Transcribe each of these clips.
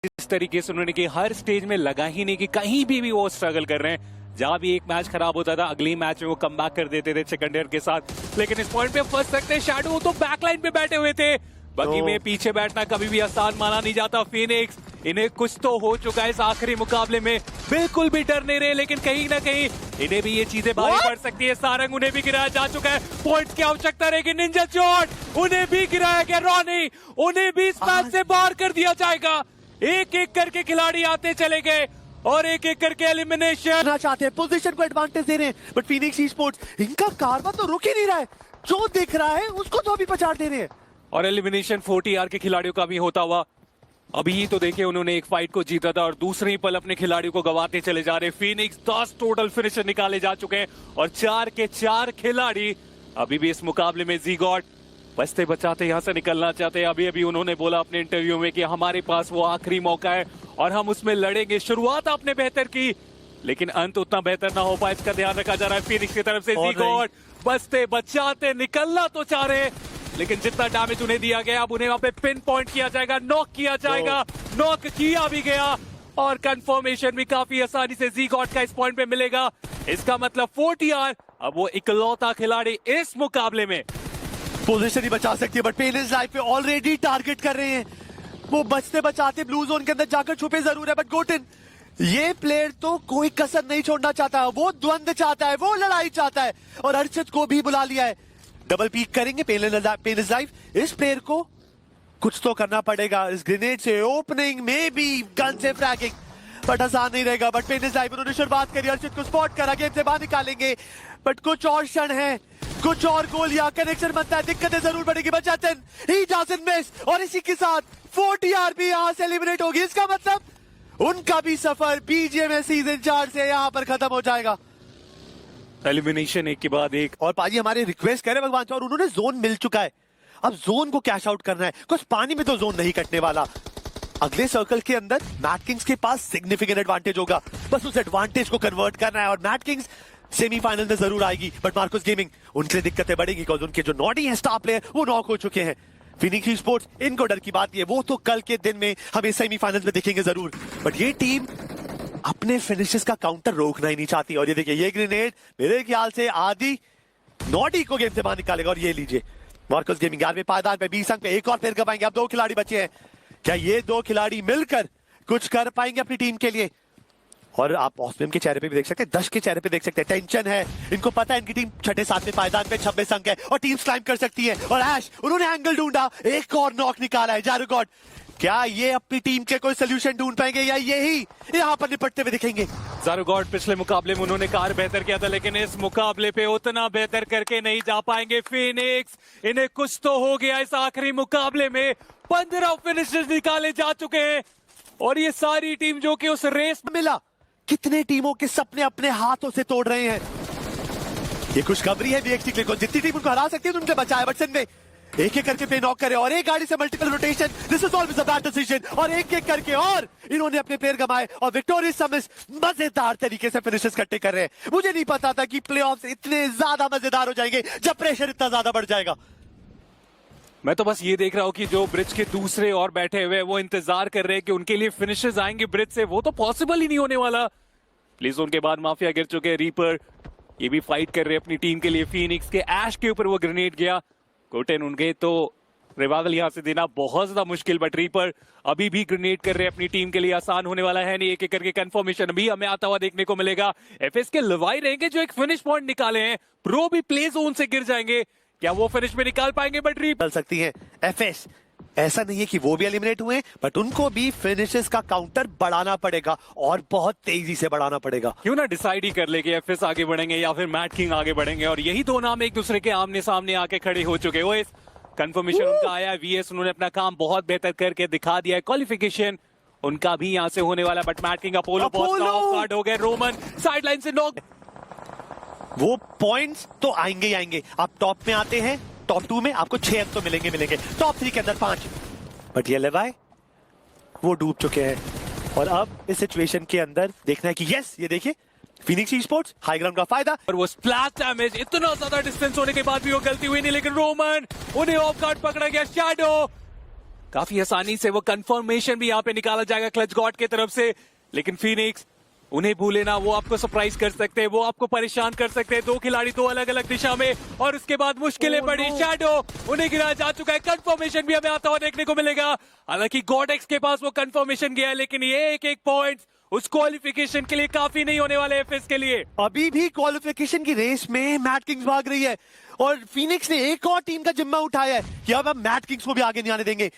इस तरीके से उन्होंने कि हर स्टेज में लगा ही नहीं कि कहीं भी वो स्ट्रगल कर रहे हैं। जहां भी एक मैच खराब होता था अगली मैच में वो कम बैक कर देते थे सेकंड ईयर के साथ। लेकिन इस पॉइंट पे फंस सकते हैं शैडो, तो बैकलाइन पे बैठे हुए थे। बगी में पीछे बैठना कभी भी आसान माना नहीं जाता। फिनिक्स इन्हें कुछ तो हो चुका है इस आखिरी मुकाबले में, बिल्कुल भी डर नहीं रहे, लेकिन कहीं ना कहीं इन्हें भी ये चीजें भारी पड़ सकती है। सारंग उन्हें भी गिराया जा चुका है, पॉइंट्स की आवश्यकता रहेगी। निंजा चोट उन्हें भी गिराया गया, रॉनी उन्हें भी इस मैच से बाहर कर दिया जाएगा। एक एक करके खिलाड़ी आते चले गए और एक एक करके एलिमिनेशन चाहते हैं, पोजीशन को एडवांटेज दे रहे हैं, बट फिनिक्स ई-स्पोर्ट्स इनका कारवा तो रुक ही नहीं रहा है। जो दिख रहा है उसको तो अभी पछाड़ दे रहे हैं। और एलिमिनेशन 40R के खिलाड़ियों का भी होता हुआ अभी तो देखिए उन्होंने एक फाइट को जीता था और दूसरी पल अपने खिलाड़ियों को गवाते चले जा रहे। फिनिक्स 10 टोटल फिनिशर निकाले जा चुके हैं और 4 के 4 खिलाड़ी अभी भी इस मुकाबले में ज़ीगॉट बचते बचाते यहां से निकलना चाहते हैं। अभी अभी उन्होंने बोला अपने इंटरव्यू में कि हमारे पास वो आखिरी मौका है और हम उसमें लड़ेंगे। शुरुआत आपने बेहतर की लेकिन अंत उतना बेहतर ना हो पाए, इसका ध्यान रखा जा रहा है। फिनिक्स की तरफ से ज़ीगॉट बचते बचाते निकलना तो चाह रहे, लेकिन जितना डैमेज उन्हें दिया गया अब उन्हें वहां पे पिन पॉइंट किया जाएगा, नॉक किया जाएगा। नॉक किया भी गया और कंफर्मेशन भी काफी आसानी से ज़ीगॉट का इस पॉइंट पे मिलेगा। इसका मतलब 40R अब वो इकलौता खिलाड़ी इस मुकाबले में पोजीशन ही बचा सकती है, बट पेन इज लाइफ पे ऑलरेडी टारगेट कर रहे हैं। वो बचते बचाते ब्लू जोन के अंदर जाकर छुपे जरूर है, बट गोटिन ये प्लेयर तो कोई कसर नहीं छोड़ना चाहता। वो द्वंद्व चाहता है, वो लड़ाई चाहता है और अर्चित को भी बुला लिया है। डबल पीक करेंगे पेन इज लाइफ। इस प्लेयर को कुछ तो करना पड़ेगा। इस ग्रेनेड से ओपनिंग में भी गन से फ्रैगिंग, बट आसान नहीं रहेगा। बट पेन इज लाइफ उन्होंने शुरुआत करी, अर्चित को स्पॉट करा, गेम से बाहर निकालेंगे। बट कुछ और क्षण है, कुछ और गोलियां, कनेक्शन बनता है, दिक्कतें जरूर बढ़ेगी। बट जतन ही डजंट मिस और इसी के साथ 40R भी यहां से एलिमिनेट होगी। इसका मतलब उनका भी सफर बीजीएमआई सीजन 4 से यहां पर खत्म हो जाएगा। एलिमिनेशन एक के बाद एक। और पाजी हमारे रिक्वेस्ट करे भगवान से, और उन्होंने जोन मिल चुका है, अब जोन को कैश आउट करना है। कुछ पानी में तो जोन नहीं कटने वाला। अगले सर्कल के अंदर मैट किंग्स के पास सिग्निफिकेंट एडवांटेज होगा, बस उस एडवांटेज को कन्वर्ट करना है। और मैट किंग्स सेमीफाइनल में जरूर आएगी, बट मार्कोस गेमिंग उनके दिक्कतें बढ़ेगी बिकॉज उनके जो नॉडी है स्टार प्लेयर वो नॉक हो चुके हैं। फिनिक्स ई-स्पोर्ट्स इनको डर की बात है, वो तो कल के दिन में हमें सेमीफाइनल में दिखेंगे जरूर, बट ये टीम अपने फिनिशेस का काउंटर रोकना ही नहीं चाहती। और ये देखिए ये ग्रेनेड मेरे ख्याल से आदि नॉडी को गेम से बाहर निकालेगा। और ये लीजिए मार्कोस गेमिंग 11वें पायदान पे 20 अंक पे एक और प्लेयर कमाएंगे। अब 2 खिलाड़ी बचे हैं, क्या ये 2 खिलाड़ी मिलकर कुछ कर पाएंगे अपनी टीम के लिए? और आप ऑस्मियम के चेहरे पे भी देख सकते हैं, 10 के चेहरे पे देख सकते हैं, टेंशन है। इनको पता है इनकी टीम 6-7वें पायदान पे 26 अंक है और टीम क्लाइम कर सकती है। और ऐश उन्होंने एंगल ढूंढा, एक और नॉक निकाला है। जारुगॉड क्या ये अपनी टीम के कोई सोल्यूशन ढूंढ पाएंगे या यही यहाँ पर निपटते हुए दिखेंगे? ज़ारुगॉड पिछले मुकाबले में उन्होंने कार बेहतर किया था, लेकिन इस मुकाबले पे उतना बेहतर करके नहीं जा पाएंगे। फिनिक्स इन्हें कुछ तो हो गया इस आखिरी मुकाबले में। 15 फिनिशर्स निकाले जा चुके हैं और ये सारी टीम जो कि उस रेस में मिला, कितने टीमों के सपने अपने हाथों से तोड़ रहे हैं। ये खुशखबरी है बीएक्सटी के लिए, जितनी टीम उनको हरा सकती है उनके बचाए। बट सिंध में एक एक करके प्ले नॉक करे और एक गाड़ी से multiple rotation, this is always a bad decision. और एक एक करके और इन्होंने अपने प्लेयर गंवाए और विक्टोरियस समिस मजेदार तरीके से फिनिशेस इकट्ठे कर रहे हैं। मुझे नहीं पता था कि प्लेऑफ्स इतने ज्यादा मजेदार हो जाएंगे जब प्रेशर इतना ज्यादा बढ़ जाएगा। मैं तो बस ये देख रहा हूँ कि जो ब्रिज के दूसरे और बैठे हुए वो इंतजार कर रहे हैं कि उनके लिए फिनिशेस आएंगे ब्रिज से, वो तो पॉसिबल ही नहीं होने वाला। प्लीज उनके बाद माफिया गिर चुके हैं, रीपर ये भी फाइट कर रहे हैं अपनी टीम के लिए। फिनिक्स के ऐश के ऊपर वो ग्रेनेड गया, गोटेन उनके तो रिवाइवल यहां से देना बहुत ज्यादा मुश्किल, बट रीपर अभी भी ग्रेनेड कर रहे हैं अपनी टीम के लिए। आसान होने वाला है नहीं, एक एक करके कंफर्मेशन भी हमें आता हुआ देखने को मिलेगा। एफएस के लवाई रहेंगे जो एक फिनिश पॉइंट निकाले हैं, प्रो भी प्ले जोन से गिर जाएंगे, क्या वो फिनिश में निकाल पाएंगे? बट रीपर चल सकती है। एफएस ऐसा नहीं है कि वो भी एलिमिनेट हुए, बट उनको भी फिनिशेस का काउंटर बढ़ाना पड़ेगा और बहुत तेजी से बढ़ाना पड़ेगा। क्यों ना डिसाइड ही कर ले कि एफएस आगे बढ़ेंगे या फिर मैट किंग आगे बढ़ेंगे, और यही दो नाम एक दूसरे के आमने सामने आके खड़े हो चुके हो। इस कंफर्मेशन उनका आया है, वीएस उन्होंने अपना काम बहुत बेहतर करके दिखा दिया है। क्वालिफिकेशन उनका भी यहां से होने वाला, बट मैट किंग अपोलो बहुत ऑफ गार्ड हो गए। रोमन साइडलाइन से नॉक, वो पॉइंट्स तो आएंगे ही आएंगे। आप टॉप में आते हैं, टॉप 2 में आपको 6 अंक तो मिलेंगे, टॉप 3 के अंदर 5, बट ये लेवाई वो डूब चुके हैं। और अब इस सिचुएशन के अंदर देखना है कि यस ये देखिए फिनिक्स ई-स्पोर्ट्स हाई ग्राउंड का फायदा, और वो स्प्लैश डैमेज इतना ज्यादा डिस्टेंस होने के बाद भी वो गलती हुई नहीं, लेकिन रोमन उन्हें ऑफ गार्ड पकड़ा गया। शैडो काफी आसानी से वो कंफर्मेशन भी यहाँ पे निकाला जाएगा क्लच गॉड की तरफ से, लेकिन फीनिक्स उन्हें भूले ना, वो आपको सरप्राइज कर सकते हैं, वो आपको परेशान कर सकते हैं। दो खिलाड़ी दो अलग अलग दिशा में, और उसके बाद मुश्किलें पड़ी। शैडो उन्हें गिराया जा चुका है, कंफर्मेशन भी हमें आता हुआ देखने को मिलेगा। हालांकि गॉडेक्स के पास वो कंफर्मेशन गया है, लेकिन ये एक पॉइंट्स उस क्वालिफिकेशन के लिए काफी नहीं होने वाले एफएस के लिए। अभी भी क्वालिफिकेशन की रेस में मैट किंग्स भाग रही है और फीनिक्स ने एक और टीम का जिम्मा उठाया है कि अब हम मैट किंग्स को भी आगे नहीं आने देंगे।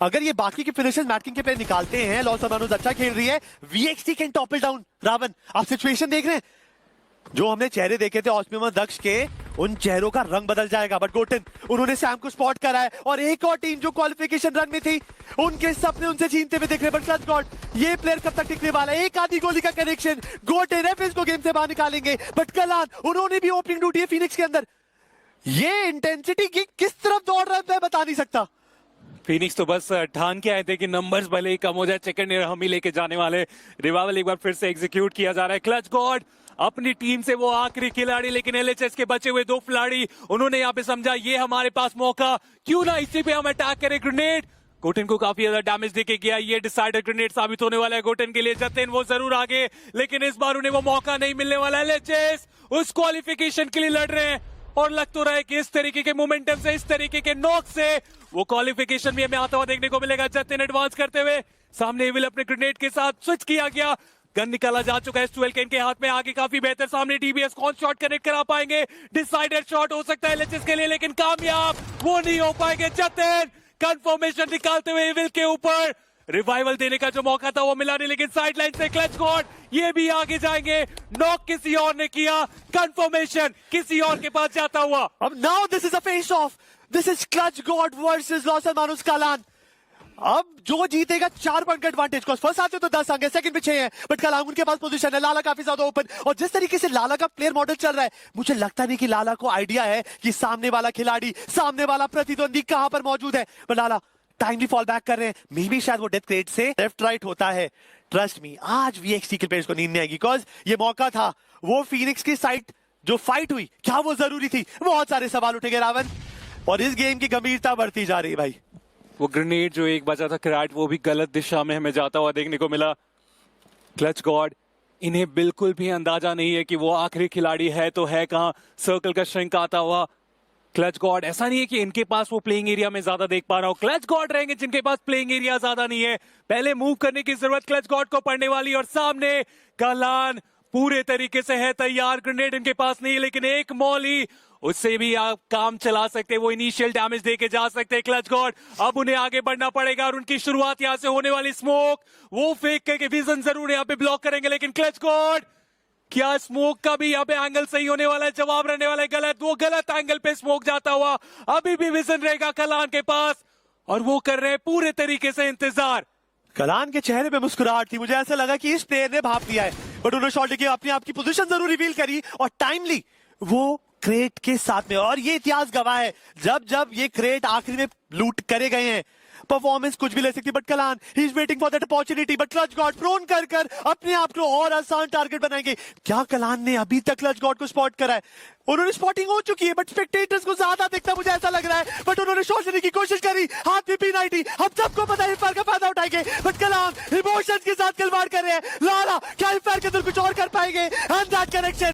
अगर ये बाकी के फिनिशर्स मैट किंग के प्लेयर निकालते हैं, लॉस अमानुस अच्छा खेल रही है, वीएक्सटी कैन टॉपल डाउन। रावण, आप सिचुएशन देख रहे हैं, जो हमने चेहरे देखे थे ऑस्मियम दक्ष के, उन चेहरों का रंग बदल जाएगा। बट गोटन, उन्होंने सैम को स्पॉट करा है और एक और टीम जो क्वालिफिकेशन रन में थी, उनके सपने उनसे छीनते हुए दिख रहे। बट क्लच गॉड, ये प्लेयर कब तक टिकने वाला है? एक आधी गोली का कनेक्शन, गोटन एफएस को गेम से बाहर निकालेंगे। बट कलान, उन्होंने भी ओपनिंग ड्यूटी है फिनिक्स के अंदर। ये इंटेंसिटी की किस तरफ दौड़ रहा है मैं बता नहीं सकता। फिनिक्स तो बस ठान के आए थे कि नंबर्स भले ही कम हो जाए, सेकंड हम ही लेके जाने वाले। रिवाइवल एक बार फिर से एग्जीक्यूट किया जा रहा है। क्लच गॉड अपनी टीम से वो आखिरी खिलाड़ी, लेकिन एलएचएस के बचे हुए दो खिलाड़ी, उन्होंने यहाँ पे समझा ये हमारे पास मौका, क्यों ना इसी पे हम अटैक करें। ग्रेनेड गोटेन को काफी ज्यादा डैमेज देके गया, ये डिसाइडर ग्रेनेड साबित होने वाला है गोटेन के लिए। जतिन वो जरूर आगे, लेकिन इस बार उन्हें वो मौका नहीं मिलने वाला। एलएचएस उस क्वालिफिकेशन के लिए लड़ रहे हैं और लग तो रहा है कि इस तरीके के मोमेंटम से, इस तरीके के नॉक से वो क्वालिफिकेशन भी हमें आता हुआ देखने को मिलेगा। जतिन एडवांस करते हुए सामने एविल अपने ग्रेनेड के साथ स्विच किया गया, गन निकाला जा चुका है स्टुएलकेन के हाथ में। आगे काफी बेहतर सामने डीबीएस कौन शॉट कनेक्ट करा पाएंगे, डिसाइडर शॉट हो सकता है एलएचएस के लिए, लेकिन कामयाब वो नहीं हो पाएंगे। जतिन कंफर्मेशन निकालते हुए एविल के ऊपर, रिवाइवल देने का जो मौका था वो मिला नहीं, लेकिन साइडलाइन से क्लच गॉड ये भी आगे जाएंगे। नॉक किसी और ने किया, कंफर्मेशन किसी और के पास जाता हुआ। अब now this is a face off, this is Clutch God versus लॉस अमानुस कलान। अब जो जीतेगा 4 पॉइंट का एडवांटेज, फर्स्ट आते तो 10 आगे, सेकंड पे 6 है, बट कलान उनके पास पोजीशन है। लाला काफी ज्यादा ओपन, और जिस तरीके से लाला का प्लेयर मॉडल चल रहा है, मुझे लगता नहीं कि लाला को आइडिया है कि सामने वाला खिलाड़ी, सामने वाला प्रतिद्वंदी कहां पर मौजूद है। पर लाला टाइमली फॉल बैक कर रहे हैं, मे बी शायद वो डेथ क्रेट से लेफ्ट राइट होता है। ट्रस्ट मी, आज वीएक्सटी के प्लेयर्स को नींद नहीं आएगी, बिकॉज ये मौका था। वो फिनिक्स की साइड जो फाइट हुई, क्या वो जरूरी थी? बहुत सारे सवाल उठेंगे रावण, और इस गेम की गंभीरता बढ़ती जा रही है भाई। वो ग्रेनेड जो एक बचा था क्रैट, वो भी गलत दिशा में हमें जाता हुआ देखने को मिला। क्लच गॉड इन्हें बिल्कुल भी अंदाजा नहीं है कि वो आखिरी खिलाड़ी है तो है कहां। सर्कल का श्रिंक आता हुआ क्लच गॉड, ऐसा नहीं है कि इनके पास वो प्लेइंग एरिया में ज्यादा देख पा रहा हूं, क्लच गॉड रहेंगे जिनके पास प्लेइंग एरिया ज्यादा नहीं है। पहले मूव करने की जरूरत क्लच गॉड को पड़ने वाली, और सामने कलान पूरे तरीके से है तैयार। ग्रेनेड इनके पास नहीं है, लेकिन एक मॉली, उससे भी आप काम चला सकते हैं, वो इनिशियल डैमेज देके जा सकते हैं। क्लच गॉड अब उन्हें आगे बढ़ना पड़ेगा, और उनकी शुरुआत यहां से होने वाली स्मोक वो फेंक करके विजन जरूर यहाँ पे ब्लॉक करेंगे, लेकिन क्लच गॉड क्या स्मोक का भी यहाँ पे एंगल सही होने वाला है? जवाब रहने वाला है गलत। वो गलत एंगल पे स्मोक जाता हुआ, अभी भी विजन रहेगा कलान के पास, और वो कर रहे हैं पूरे तरीके से इंतजार। कलान के चेहरे पे मुस्कुराहट थी, मुझे ऐसा लगा कि इस प्लेयर ने भाप लिया है, बट उन्होंने शॉट लेके अपनी आपकी पोजीशन जरूर रिवील करी, और टाइमली वो क्रेट के साथ में। और ये इतिहास गवाह है, जब जब ये क्रेट आखिरी में लूट करे गए हैं, परफॉर्मेंस कुछ भी ले सकती, बट कलान ही is waiting for that opportunity. But क्लच गॉड प्रोन कर कर अपने आप को और आसान टारगेट बनाएंगे। क्या कलान ने अभी तक क्लच गॉड को स्पॉट करा है? उन्होंने स्पॉटिंग हो चुकी है, बट स्पेक्टेटर्स को ज्यादा दिखता मुझे ऐसा लग रहा है, बट उन्होंने शॉट लेने की कोशिश करी, हाथ में P90, हम सबको पता है इम्फायर का फायदा उठाएंगे, बट कलान इमोशंस के साथ खिलवाड़ कर रहे हैं। लाला क्या इम्फायर के अंदर कुछ और कर पाएंगे? And that connection